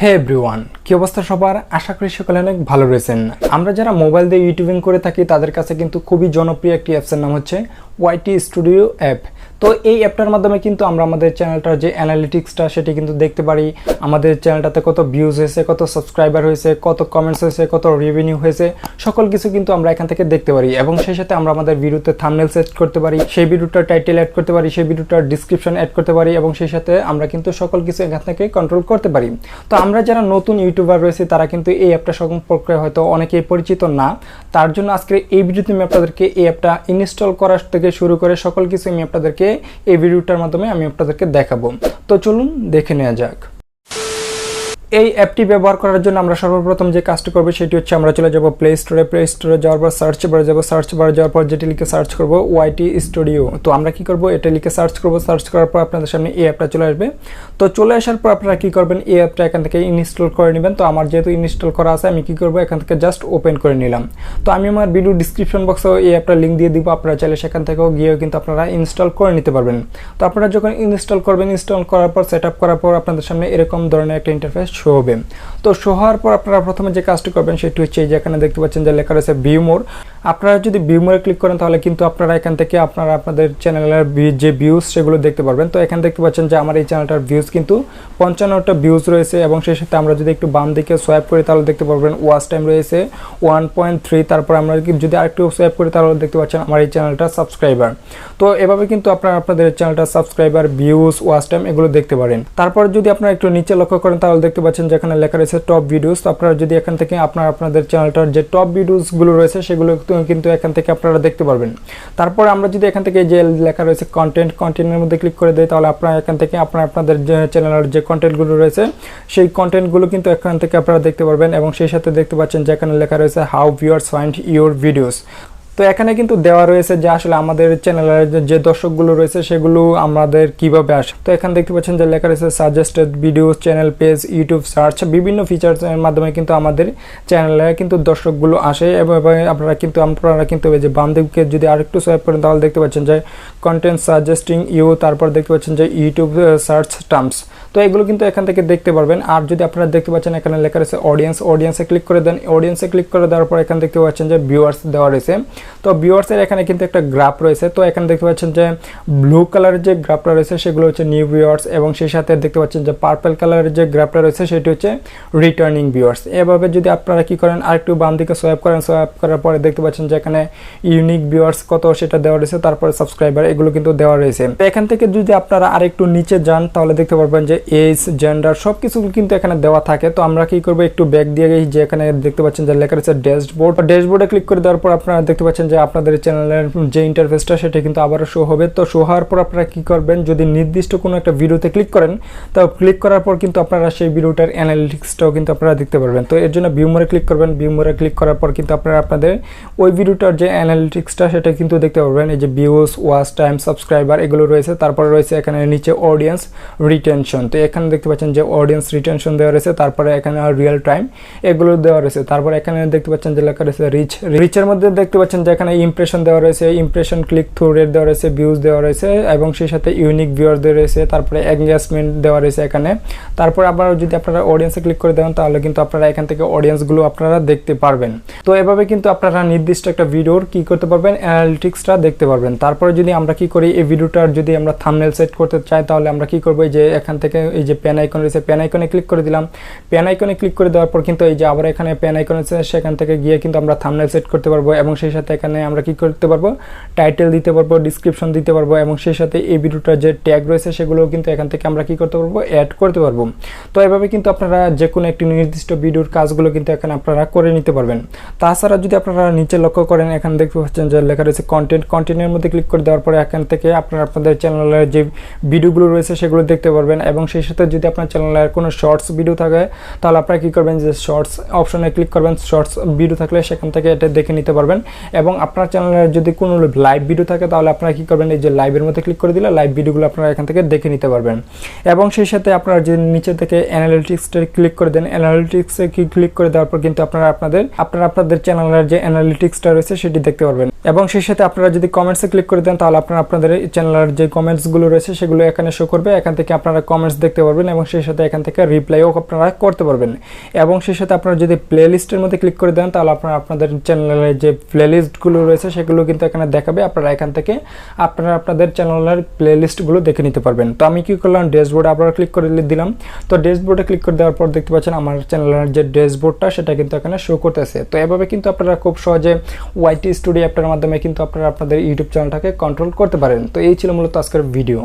হে everyone, কি অবস্থা সবার? আশা করি সকলে অনেক ভালো রয়েছেন। আমরা যারা মোবাইল দিয়ে ইউটিউবিং করে থাকি তাদের কাছে কিন্তু খুবই জনপ্রিয় একটি অ্যাপসের নাম হচ্ছে ওয়াইটি স্টুডিও অ্যাপ। তো এই অ্যাপটার মাধ্যমে কিন্তু আমরা আমাদের চ্যানেলটার যে অ্যানালিটিক্সটা সেটি কিন্তু দেখতে পারি। আমাদের চ্যানেলটাতে কত ভিউজ হয়েছে, কত সাবস্ক্রাইবার হয়েছে, কত কমেন্টস হয়েছে, কত রেভিনিউ হয়েছে, সকল কিছু কিন্তু আমরা এখান থেকে দেখতে পারি। এবং সেই সাথে আমরা আমাদের ভিডিওতে থাম্বনেল সেট করতে পারি, সেই ভিডিওটার টাইটেল অ্যাড করতে পারি, সেই ভিডিওটার ডিসক্রিপশন অ্যাড করতে পারি এবং সেই সাথে আমরা কিন্তু সকল কিছু এখান থেকে কন্ট্রোল করতে পারি। তো আমরা যারা নতুন ইউটিউবার রয়েছে তারা কিন্তু এই অ্যাপটা সম্পর্কে হয়তো অনেকেই পরিচিত না। তার জন্য আজকে এই ভিডিওতে আমি আপনাদেরকে এই অ্যাপটা ইনস্টল করার থেকে শুরু করে সকল কিছু আমি আপনাদেরকে এই ভিডিওটার মাধ্যমে আমি আপনাদেরকে দেখাবো। তো চলুন দেখে নেওয়া যাক। এই অ্যাপটি ব্যবহার করার জন্য আমরা সর্বপ্রথম যে কাজটি করব সেটি হচ্ছে আমরা চলে যাব প্লে স্টোরে যাওয়ার পর সার্চ বারে যাব, সার্চ বারে যাওয়ার পর যেটি লিখে সার্চ করব ওয়াইটি স্টুডিও। তো আমরা কি করব, এটা লিখে সার্চ করব। সার্চ করার পর আপনাদের সামনে এই অ্যাপটা চলে আসবে। তো চলে আসার পর আপনারা কি করবেন, এই অ্যাপটা এখান থেকে ইনস্টল করে নেবেন। তো আমার যেহেতু ইনস্টল করা আছে আমি কি করব, এখান থেকে জাস্ট ওপেন করে নিলাম। তো আমি আমার ভিডিও ডিসক্রিপশন বক্সেও এই অ্যাপটা লিঙ্ক দিয়ে দিব, আপনারা চাইলে সেখান থেকেও গিয়েও কিন্তু আপনারা ইনস্টল করে নিতে পারবেন। তো আপনারা যখন ইনস্টল করবেন, ইনস্টল করার পর সেট আপ করার পর আপনাদের সামনে এরকম ধরনের একটা ইন্টারফেস শো হবে। তো শো হওয়ার পর আপনারা প্রথমে যে কাজটি করবেন সেটি হচ্ছে এই যে এখানে দেখতে পাচ্ছেন যে লেখা রয়েছে ভিউ মোর। আপনারা যদি ভিউ মোরে ক্লিক করেন তাহলে কিন্তু আপনারা এখান থেকে আপনারা আপনাদের চ্যানেলের যে ভিউজ সেগুলো দেখতে পারবেন। তো এখানে দেখতে পাচ্ছেন যে আমার এই চ্যানেলটার ভিউজ কিন্তু 55টা ভিউজ রয়েছে এবং সেই সাথে আমরা যদি একটু বাম দিকে সোয়াইপ করি তাহলে দেখতে পারবেন ওয়াচ টাইম রয়েছে 1.3। তারপর আমরা যদি আরেকটু সোয়াইপ করি তাহলে দেখতে পাচ্ছেন আমার এই চ্যানেলটা সাবস্ক্রাইবার। তো এভাবে কিন্তু আপনারা আপনাদের চ্যানেলটা সাবস্ক্রাইবার, ভিউজ, ওয়াচ টাইম এগুলো দেখতে পারেন। তারপর যদি আপনারা একটু নিচে লক্ষ্য করেন তাহলে দেখতে পাচ্ছেন যে এখানে লেখা রয়েছে টপ ভিডিওস। তো আপনারা যদি এখান থেকে আপনাদের চ্যানেলটার যে টপ ভিডিওসগুলো রয়েছে সেগুলো কিন্তু এখান থেকে আপনারা দেখতে পারবেন। তারপর আমরা যদি এখান থেকে যে লেখা রয়েছে কন্টেন্টের মধ্যে ক্লিক করে দেয় তাহলে আপনারা এখান থেকে আপনাদের চ্যানেলের যে কন্টেন্টগুলো রয়েছে সেই কন্টেন্টগুলো কিন্তু এখান থেকে আপনারা দেখতে পারবেন। এবং সেই সাথে দেখতে পাচ্ছেন যে এখানে লেখা রয়েছে how viewers find your videos. তো এখানে কিন্তু দেওয়া রয়েছে যে আসলে আমাদের চ্যানেলের যে দর্শকগুলো রয়েছে সেগুলো আমাদের কিভাবে আসে। তো এখানে দেখতে পাচ্ছেন যে লেখা রয়েছে suggested video, channel page, YouTube search, বিভিন্ন ফিচার্সের মাধ্যমে কিন্তু আমাদের চ্যানেলে কিন্তু দর্শকগুলো আসে। এবং আপনারা কিন্তু এই যে বাম দিকে যদি আরেকটু সোয়াইপ করেন তাহলে দেখতে পাচ্ছেন যে কন্টেন্ট সাজেস্টিং ইউ, তারপর দেখতে পাচ্ছেন যে ইউটিউব সার্চ টার্মস। তো এগুলো কিন্তু এখান থেকে দেখতে পারবেন। আর যদি আপনারা দেখতে পাচ্ছেন এখানে লেখা রয়েছে অডিয়েন্সে ক্লিক করে দেন। অডিয়েন্সে ক্লিক করে দেওয়ার পর এখানে দেখতে পাচ্ছেন যে ভিউয়ার্স দেওয়া রয়েছে। তো ভিউয়ার্সের এখানে কিন্তু একটা গ্রাফ রয়েছে। তো এখানে দেখতে পাচ্ছেন যে ব্লু কালারের যে গ্রাফটা রয়েছে সেগুলো হচ্ছে নিউ ভিউয়ার্স এবং সেই সাথে দেখতে পাচ্ছেন যে পার্পল কালারের যে গ্রাফটা রয়েছে সেটি হচ্ছে রিটার্নিং ভিউয়ার্স। এভাবে যদি আপনারা কি করেন আরেকটু বাম দিকে সোয়াইপ করেন, সোয়াইপ করার পরে দেখতে পাচ্ছেন যে এখানে ইউনিক ভিউয়ার্স কত সেটা দেওয়া রয়েছে, তারপরে সাবস্ক্রাইবার এগুলো কিন্তু দেওয়া রয়েছে। তো এখান থেকে যদি আপনারা আরেকটু নিচে যান তাহলে দেখতে পারবেন যে এজ, জেন্ডার সব কিছু কিন্তু এখানে দেওয়া থাকে। তো আমরা কি করবো, একটু ব্যাক দিয়ে গেছি যে এখানে দেখতে পাচ্ছেন যে লেখা রয়েছে ড্যাশবোর্ড। ড্যাশবোর্ডে ক্লিক করে দেওয়ার পর আপনারা দেখতে পাচ্ছেন যে আপনাদের চ্যানেলের যে ইন্টারফেসটা সেটা কিন্তু আবারও শো হবে। তো শো হওয়ার পর আপনারা কি করবেন, যদি নির্দিষ্ট কোনো একটা ভিডিওতে ক্লিক করেন তো ক্লিক করার পর কিন্তু আপনারা সেই ভিডিওটার অ্যানালিটিক্সটাও কিন্তু আপনারা দেখতে পারবেন। তো এর জন্য ভিউ মোরে ক্লিক করবেন। ভিউ মোরে ক্লিক করার পর কিন্তু আপনারা আপনাদের ওই ভিডিওটার যে অ্যানালিটিক্সটা সেটা কিন্তু দেখতে পারবেন। এই যে ভিউজ, ওয়াচ টাইম, সাবস্ক্রাইবার এগুলো রয়েছে। তারপরে রয়েছে এখানে নিচে অডিয়েন্স রিটেনশন। তো এখানে দেখতে পাচ্ছেন যে অডিয়েন্স রিটেনশন দেওয়া রয়েছে। তারপরে এখানে রিয়েল টাইম এগুলো দেওয়া রয়েছে। তারপরে এখানে দেখতে পাচ্ছেন যে লেখা রয়েছে রিচের মধ্যে দেখতে পাচ্ছেন যে এখানে ইমপ্রেশন দেওয়া রয়েছে, ইমপ্রেশন, ক্লিক থ্রু রেট দেওয়া রয়েছে, ভিউজ দেওয়া রয়েছে এবং সেই সাথে ইউনিক ভিউয়ার দেওয়া রয়েছে। তারপরে এঙ্গেজমেন্ট দেওয়া রয়েছে এখানে। তারপর আবার যদি আপনারা অডিয়েন্সে ক্লিক করে দেন তাহলে কিন্তু আপনারা এখান থেকে অডিয়েন্সগুলো আপনারা দেখতে পারবেন। তো এভাবে কিন্তু আপনারা নির্দিষ্ট একটা ভিডিওর কি করতে পারবেন, অ্যানালিটিক্সটা দেখতে পারবেন। তারপরে যদি আমরা কি করি, এই ভিডিওটার যদি আমরা থাম্বনেল সেট করতে চাই তাহলে আমরা কি করবো, এই যে এখান থেকে এই যে পেন আইকন রয়েছে, পেন আইকনে ক্লিক করে দিলাম। পেন আইকনে ক্লিক করে দেওয়ার পর কিন্তু এই যে আবার এখানে পেন আইকন আছে, সেখান থেকে গিয়ে কিন্তু আমরা থাম্বনেল সেট করতে পারবো এবং সেই সাথে এখানে আমরা কি করতে পারবো, টাইটেল দিতে পারবো, ডিসক্রিপশন দিতে পারবো এবং সেই সাথে এই ভিডিওটার যে ট্যাগ রয়েছে সেগুলো কিন্তু এখান থেকে আমরা কি করতে পারবো, অ্যাড করতে পারবো। তো এভাবে কিন্তু আপনারা যে কোনো একটি নির্দিষ্ট ভিডিওর কাজগুলো কিন্তু এখানে আপনারা করে নিতে পারবেন। তাছাড়া যদি আপনারা নিচে লক্ষ্য করেন এখানে দেখতে পাচ্ছেন যে লেখা রয়েছে কন্টেন্টের মধ্যে ক্লিক করে দেওয়ার পরে এখান থেকে আপনারা আপনাদের চ্যানেলের যে ভিডিওগুলো রয়েছে সেগুলো দেখতে পারবেন। এবং সেই সাথে যদি আপনার চ্যানেলের কোনো শর্টস ভিডিও থাকে তাহলে আপনারা কি করবেন, যে শর্টস অপশনে ক্লিক করবেন। শর্টস ভিডিও থাকলে সেখান থেকে এটা দেখে নিতে পারবেন। এবং আপনার চ্যানেলের যদি কোনো লাইভ ভিডিও থাকে তাহলে আপনারা কি করবেন, এই যে লাইভের মধ্যে ক্লিক করে দিলে লাইভ ভিডিওগুলো আপনারা এখান থেকে দেখে নিতে পারবেন। এবং সেই সাথে আপনারা যে নিচে থেকে অ্যানালিটিক্সটা ক্লিক করে দেন, অ্যানালিটিক্সে ক্লিক করে দেওয়ার পর কিন্তু আপনারা আপনাদের চ্যানেলের যে অ্যানালিটিক্সটা রয়েছে সেটি দেখতে পারবেন। এবং সেই সাথে আপনারা যদি কমেন্টসে ক্লিক করে দেন তাহলে আপনারা আপনাদের চ্যানেলের যে কমেন্টসগুলো রয়েছে সেগুলো এখানে শো করবে, এখান থেকে আপনারা কমেন্টস দেখতে পারবেন এবং সেই সাথে এখান থেকে রিপ্লাইও আপনারা করতে পারবেন। এবং সেই সাথে আপনারা যদি প্লেলিস্টের মধ্যে ক্লিক করে দেন তাহলে আপনারা আপনাদের চ্যানেলের যে প্লেলিস্টগুলো রয়েছে সেগুলো কিন্তু এখানে দেখাবে, আপনারা এখান থেকে আপনারা আপনাদের চ্যানেলের প্লেলিস্টগুলো দেখে নিতে পারবেন। তো আমি কি করলাম, ড্যাশবোর্ডে আবার ক্লিক করে দিলাম। তো ড্যাশবোর্ডে ক্লিক করে দেওয়ার পর দেখতে পাচ্ছেন আমার চ্যানেলের যে ড্যাশবোর্ডটা সেটা কিন্তু এখানে শো করতেছে। তো এভাবে কিন্তু আপনারা খুব সহজে ওয়াইটি স্টুডিও অ্যাপটার মাধ্যমে কিন্তু আপনারা আপনাদের ইউটিউব চ্যানেলটাকে কন্ট্রোল করতে পারেন। তো এই ছিল মূলত আজকের ভিডিও।